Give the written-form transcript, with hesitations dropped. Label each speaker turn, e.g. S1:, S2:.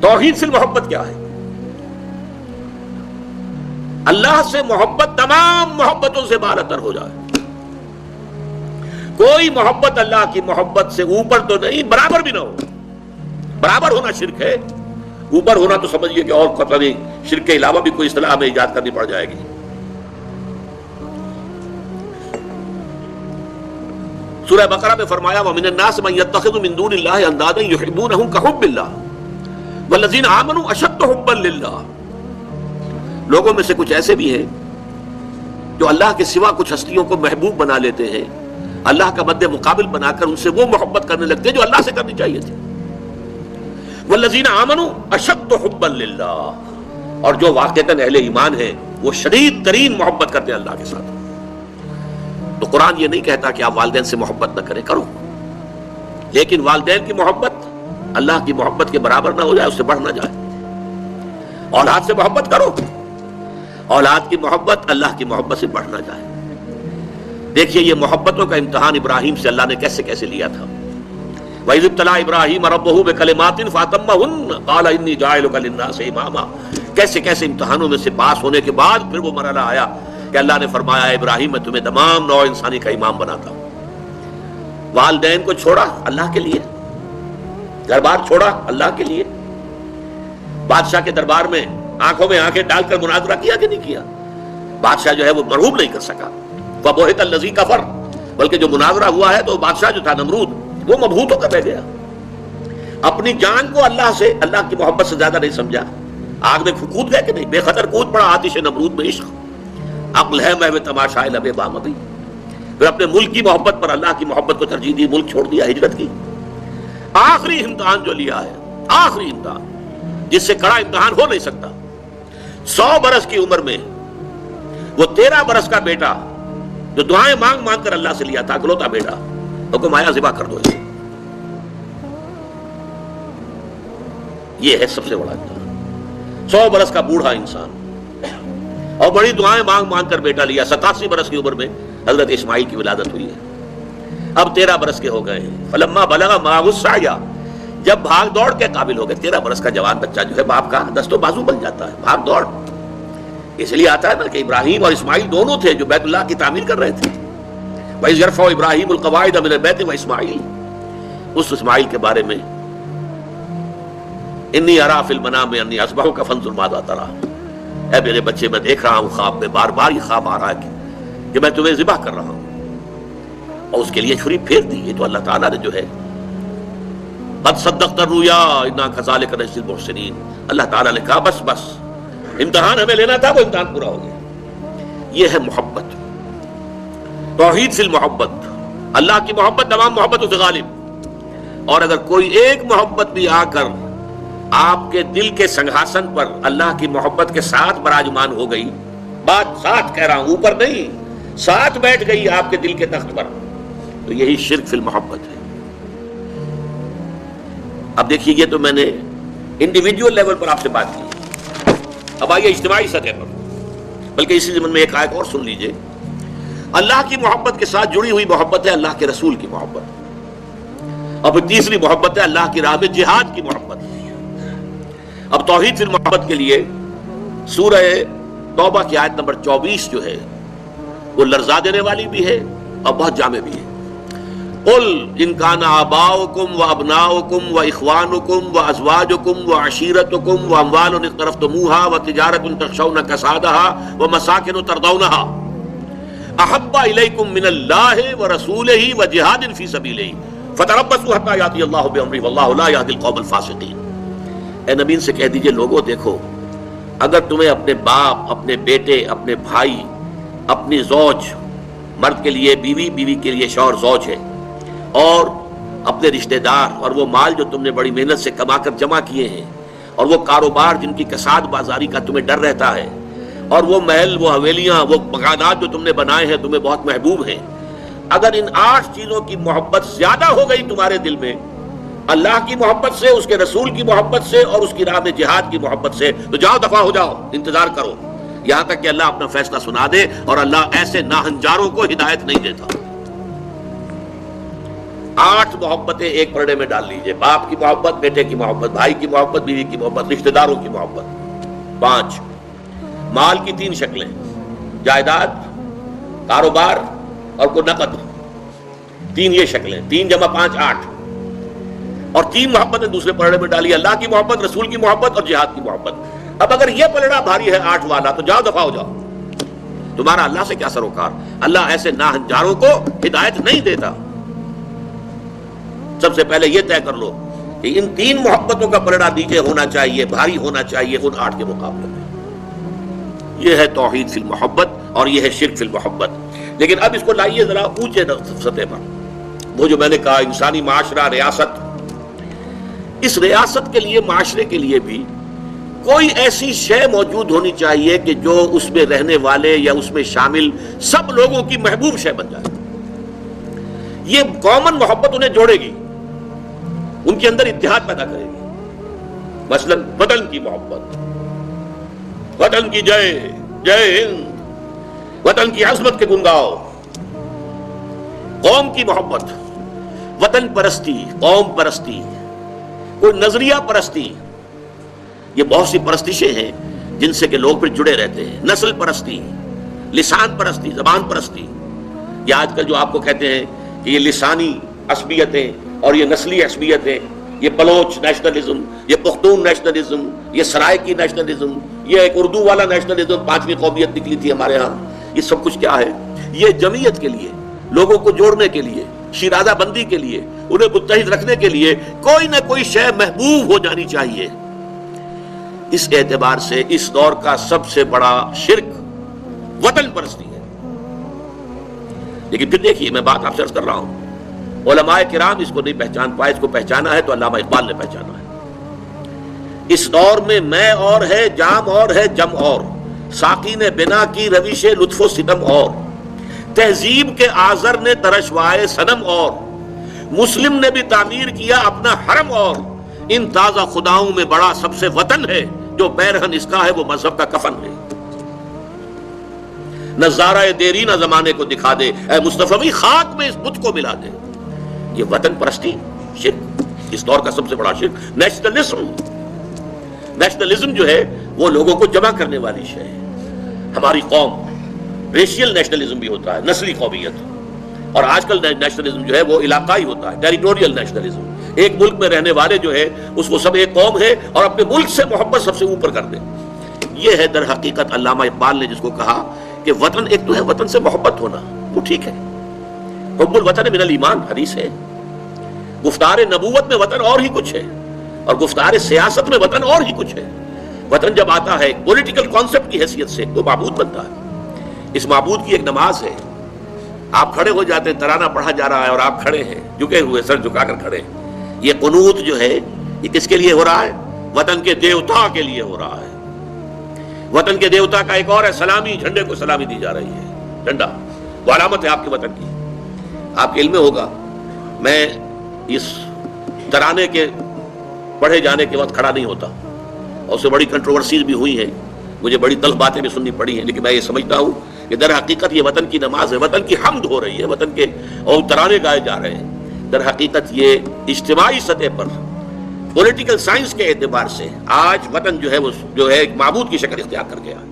S1: توحید فی المحبت کیا ہے؟ اللہ سے محبت تمام محبتوں سے بالاتر ہو جائے. کوئی محبت اللہ کی محبت سے اوپر تو نہیں، برابر بھی نہ ہو. برابر ہونا شرک ہے، اوپر ہونا تو سمجھیے کہ اور پتہ نہیں شرک کے علاوہ بھی کوئی اصطلاح ہمیں ایجاد کرنی پڑ جائے گی. سورہ بقرہ میں فرمایا وَمِنَ النَّاسِ مَن يَتَّخِذُ مِن دُونِ اللَّهِ أَندَادًا يُحِبُّونَهُم كَحُبِّ اللَّهِ وَالَّذِينَ آمَنُوا أَشَدُّ حُبًّا لِلَّهِ. لوگوں میں سے کچھ ایسے بھی ہیں جو اللہ کے سوا کچھ ہستیوں کو محبوب بنا لیتے ہیں، اللہ کا مد مقابل بنا کر ان سے وہ محبت کرنے لگتے ہیں جو اللہ سے کرنی چاہیے تھی. وَالَّذِينَ آمَنُوا أَشَدُّ حُبًّا لِلَّهِ، اور جو واقعتاً اہل ایمان ہیں وہ شدید ترین محبت کرتے ہیں اللہ کے ساتھ. تو قرآن یہ نہیں کہتا کہ آپ والدین سے محبت نہ کریں، کرو، لیکن والدین کی محبت اللہ کی محبت کے برابر نہ ہو جائے، اس سے بڑھ نہ جائے. اولاد سے محبت کرو، اولاد کی محبت اللہ کی محبت سے بڑھ نہ جائے. دیکھیے یہ محبتوں کا امتحان ابراہیم سے اللہ نے کیسے کیسے لیا تھا. وَإِذِ ابْتَلَىٰ إِبْرَاهِيمَ رَبُّهُ بِكَلِمَاتٍ فَأَتَمَّهُنَّ قَالَ إِنِّي جَاعِلُكَ لِلنَّاسِ إِمَامًا. کیسے کیسے امتحانوں میں سے پاس ہونے کے بعد پھر وہ مرحلہ آیا کہ اللہ نے فرمایا ابراہیم میں تمہیں تمام نوع انسانی کا امام بناتا ہوں. والدین کو چھوڑا اللہ کے لیے، گھر بار چھوڑا اللہ کے لیے. بادشاہ کے دربار میں آنکھوں میں آنکھیں ڈال کر مناظرہ کیا کہ نہیں کیا؟ بادشاہ جو ہے وہ مرعوب نہیں کر سکا. وَبُہِتَ الَّذِي كَفَرَ، بلکہ جو مناظرہ ہوا ہے تو بادشاہ جو تھا نمرود وہ مبہوت ہو کر رہ گیا. اپنی جان کو اللہ سے، اللہ کی محبت سے زیادہ نہیں سمجھا. آگ میں کود گئے کہ نہیں؟ بے خطر کود پڑا آتش نمرود میں عشق. عقل ہے محو تماشائے لبے بامبی. پھر اپنے ملک کی محبت پر اللہ کی محبت کو ترجیح دی، ملک چھوڑ دیا، ہجرت کی. آخری امتحان جو لیا ہے، آخری امتحان جس سے کڑا امتحان ہو نہیں سکتا. 100 برس کی عمر میں وہ 13 برس کا بیٹا جو دعائیں مانگ مانگ کر اللہ سے لیا تھا، اکلوتا بیٹا، حکم آیا ذبح کر دو. یہ ہے سب سے بڑا امتحان. 100 برس کا بوڑھا انسان اور بڑی دعائیں مانگ مانگ کر بیٹا لیا. 87 برس کی عمر میں حضرت اسماعیل کی ولادت ہوئی ہے. اب 13 برس کے ہو گئے ہیں. فلما بلغ معه السعی، جب بھاگ دوڑ کے قابل ہو گئے. 13 برس کا جوان بچہ جو ہے باپ کا دست و بازو بن جاتا ہے، بھاگ دوڑ. اس لیے آتا ہے نا کہ ابراہیم اور اسماعیل دونوں تھے جو بیت اللہ کی تعمیر کر رہے تھے. وَإِذْ يَرْفَعُ إِبْرَاهِيمُ الْقَوَاعِدَ مِنَ الْبَيْتِ وَإِسْمَاعِيلُ، اس اسماعیل کے بارے میں انی ارا فی المنام انی اصبحک فانظر ماذا ترى، اے میرے بچے میں دیکھ رہا ہوں خواب میں، بار بار یہ خواب آ رہا ہے کہ میں تمہیں ذبح کر رہا ہوں. اور اس کے لیے چھری پھیر دی. یہ تو اللہ تعالیٰ نے جو ہے قد صدقت الرؤیا انا کذالک نجزی المحسنین، اللہ تعالیٰ نے کہا بس بس امتحان ہمیں لینا تھا، وہ امتحان پورا ہو گیا. یہ ہے محبت، توحید فی المحبت. اللہ کی محبت تمام محبتوں سے غالب. اور اگر کوئی ایک محبت بھی آ کر آپ کے دل کے سنگھاسن پر اللہ کی محبت کے ساتھ براجمان ہو گئی، بات ساتھ کہہ رہا ہوں، اوپر نہیں، ساتھ بیٹھ گئی آپ کے دل کے تخت پر، تو یہی شرک فی المحبت ہے. اب دیکھیے یہ تو میں نے انڈیویجول لیول پر آپ سے بات کی. اب آئیے اجتماعی سطح پر، بلکہ اسی ضمن میں ایک آیت اور سن لیجئے. اللہ کی محبت کے ساتھ جڑی ہوئی محبت ہے اللہ کے رسول کی محبت، اور پھر تیسری محبت ہے اللہ کی راہ میں جہاد کی محبت. اب توحید فی المحبت کے لیے سورہ توبہ کی آیت نمبر 24 جو ہے وہ لرزا دینے والی بھی ہے اور بہت جامع بھی ہے. قل ان کان آباؤکم وابناؤکم واخوانکم وازواجکم وعشیرتکم واموال اقترفتموها وتجارۃ تخشون کسادها ومساکن ترضونها احب الیکم من اللہ ورسولہ وجہاد فی سبیلہ فتربصوا حتی یاتی اللہ بامرہ واللہ لا یہدی القوم الفاسقین. اے نبی ان سے کہہ دیجئے لوگوں دیکھو، اگر تمہیں اپنے باپ، اپنے بیٹے، اپنے بھائی، اپنی زوج، مرد کے لیے بیوی، بیوی کے لیے شوہر زوج ہے، اور اپنے رشتہ دار اور وہ مال جو تم نے بڑی محنت سے کما کر جمع کیے ہیں، اور وہ کاروبار جن کی کساد بازاری کا تمہیں ڈر رہتا ہے، اور وہ محل، وہ حویلیاں، وہ مکانات جو تم نے بنائے ہیں تمہیں بہت محبوب ہیں، اگر ان 8 چیزوں کی محبت زیادہ ہو گئی تمہارے دل میں اللہ کی محبت سے، اس کے رسول کی محبت سے اور اس کی راہ میں جہاد کی محبت سے، تو جاؤ دفع ہو جاؤ، انتظار کرو یہاں تک کہ اللہ اپنا فیصلہ سنا دے. اور اللہ ایسے ناہنجاروں کو ہدایت نہیں دیتا. 8 محبتیں ایک پردے میں ڈال لیجئے. باپ کی محبت، بیٹے کی محبت، بھائی کی محبت، بیوی کی محبت، رشتہ داروں کی محبت. 5 مال کی 3 شکلیں، جائیداد، کاروبار اور کوئی نقد. 3 یہ شکلیں، 3 جمع 5 8. اور 3 محبتیں دوسرے پلڑے میں ڈالی، اللہ کی محبت، رسول کی محبت اور جہاد کی محبت. اب اگر یہ پلڑا بھاری ہے 8 والا تو جاؤ دفع ہو جاؤ. تمہارا اللہ سے کیا سروکار. اللہ ایسے ناہنجاروں کو ہدایت نہیں دیتا. سب سے پہلے یہ طے کر لو کہ ان 3 محبتوں کا پلڑا نیچے ہونا چاہیے، بھاری ہونا چاہیے ان 8 کے مقابلے میں. یہ ہے توحید فی المحبت اور یہ ہے شرک فی المحبت. لیکن اب اس کو لائیے ذرا اونچے سطح پر. وہ جو میں نے کہا انسانی معاشرہ، ریاست، اس ریاست کے لیے، معاشرے کے لیے بھی کوئی ایسی شے موجود ہونی چاہیے کہ جو اس میں رہنے والے یا اس میں شامل سب لوگوں کی محبوب شے بن جائے. یہ کامن محبت انہیں جوڑے گی، ان کے اندر اتحاد پیدا کرے گی. مثلا وطن کی محبت، وطن کی جے جے ہند، وطن کی عظمت کے گن گاؤ. قوم کی محبت، وطن پرستی، قوم پرستی، کوئی نظریہ پرستی. یہ بہت سی پرستشیں ہیں جن سے کہ لوگ پھر جڑے رہتے ہیں. نسل پرستی، لسان پرستی، زبان پرستی. یہ آج کل جو آپ کو کہتے ہیں کہ یہ لسانی عصبیتیں اور یہ نسلی عصبیتیں، یہ بلوچ نیشنلزم، یہ پختون نیشنلزم، یہ سرائکی نیشنلزم، یہ ایک اردو والا نیشنلزم، 5ویں قومیت نکلی تھی ہمارے ہاں. یہ سب کچھ کیا ہے؟ یہ جمعیت کے لیے، لوگوں کو جوڑنے کے لیے، شیرازہ بندی کے لیے، انہیں متحد رکھنے کے لیے کوئی نہ کوئی شے محبوب ہو جانی چاہیے. اس اعتبار سے اس دور کا سب سے بڑا شرک وطن پرستی ہے. لیکن پھر دیکھیے، میں بات آپ سے عرض کر رہا ہوں، علماء کرام اس کو نہیں پہچان پائے. اس کو پہچانا ہے تو علامہ اقبال نے پہچانا ہے. اس دور میں اور ہے، جام اور ہے، جم اور، ساقی نے بنا کی روش لطف و ستم اور، تہذیب کے آزر نے ترشوائے صنم اور، مسلم نے بھی تعمیر کیا اپنا حرم اور، ان تازہ خداؤں میں بڑا سب سے وطن ہے، جو پیرہن اس کا ہے وہ مذہب کا کفن ہے. نظارہ دیرینہ زمانے کو دکھا دے، اے مصطفی خاک میں اس بت کو ملا دے. یہ وطن پرستی شرک، اس دور کا سب سے بڑا شرک. نیشنلزم جو ہے وہ لوگوں کو جمع کرنے والی شے ہے. ہماری قوم، ریشیل نیشنلزم بھی ہوتا ہے، نسلی قومیت. اور آج کل نیشنلزم جو ہے وہ علاقائی ہوتا ہے، ٹیریٹوریل نیشنلزم. ایک ملک میں رہنے والے جو ہے اس کو سب ایک قوم ہے اور اپنے ملک سے محبت سب سے اوپر کر دے. یہ ہے در حقیقت علامہ اقبال نے جس کو کہا کہ وطن ایک تو ہے وطن سے محبت ہونا، وہ ٹھیک ہے، حب الوطن من الایمان حدیث ہے. گفتار نبوت میں وطن اور ہی کچھ ہے، اور گفتار سیاست میں وطن اور ہی کچھ ہے. وطن جب آتا ہے پولیٹیکل کانسیپٹ کی حیثیت سے تو معبود بنتا ہے. اس معبود کی ایک نماز ہے. آپ کھڑے ہو جاتے ہیں، ترانہ پڑھا جا رہا ہے اور آپ کھڑے ہیں، جھکے ہوئے، سر جھکا کر کھڑے ہیں. یہ قنوت جو ہے یہ کس کے لیے ہو رہا ہے؟ وطن کے دیوتا کے لیے ہو رہا ہے. وطن کے دیوتا کا ایک اور ہے سلامی، جھنڈے کو سلامی دی جا رہی ہے. جھنڈا وہ علامت ہے آپ کے وطن کی. آپ کے علم میں ہوگا، میں اس ترانے کے پڑھے جانے کے وقت کھڑا نہیں ہوتا، اور اس سے بڑی کنٹروورسیز بھی ہوئی ہیں، مجھے بڑی تلخ باتیں بھی سننی پڑی ہیں. لیکن میں یہ سمجھتا ہوں کہ در حقیقت یہ وطن کی نماز ہے، وطن کی حمد ہو رہی ہے، وطن کے اور ترانے گائے جا رہے ہیں. در حقیقت یہ اجتماعی سطح پر پولیٹیکل سائنس کے اعتبار سے آج وطن جو ہے وہ جو ہے ایک معبود کی شکل اختیار کر گیا ہے.